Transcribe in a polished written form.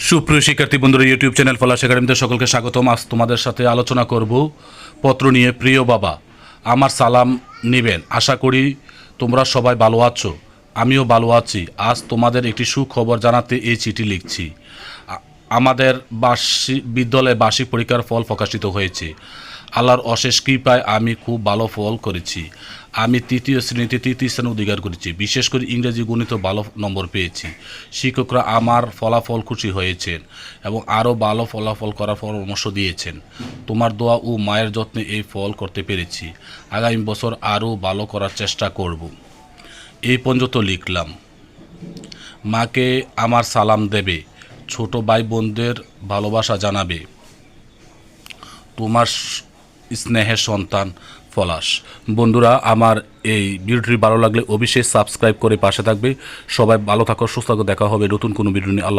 সুপ্রিয় শিক্ষার্থী বন্ধুরা, ইউটিউব চ্যানেল পলাশ একাডেমিতে সকলকে স্বাগতম। আজ তোমাদের সাথে আলোচনা করব পত্র নিয়ে। প্রিয় বাবা, আমার সালাম নেবেন। আশা করি তোমরা সবাই ভালো আছো, আমিও ভালো আছি। আজ তোমাদের একটি সুখবর জানাতে এই চিঠি লিখছি। আমাদের বিদ্যালয়ে বার্ষিক পরীক্ষার ফল প্রকাশিত হয়েছে। আল্লাহর অশেষ কৃপায় আমি খুব ভালো ফল করেছি। আমি তৃতীয় স্থান অধিকার করেছি। বিশেষ করে ইংরেজি গণিত ভালো নম্বর পেয়েছি। শিক্ষকরা আমার ফলাফল খুশি হয়েছেন এবং আরও ভালো ফলাফল করার পরামর্শ দিয়েছেন। তোমার দোয়া ও মায়ের যত্নে এই ফল করতে পেরেছি। আগামী বছর আরও ভালো করার চেষ্টা করব। এই পর্যন্ত লিখলাম। মাকে আমার সালাম দেবে, ছোট ভাই বোনদের ভালোবাসা জানাবে। তোমার স্নেহের সন্তান পলাশ। বন্ধুরা, আমার এই ভিডিওটি ভালো লাগলে অবশ্যই সাবস্ক্রাইব করে পাশে থাকবে। সবাই ভালো থাকো, সুস্থ থাকো। দেখা হবে নতুন কোনো ভিডিও নিয়ে। আল্লাহ।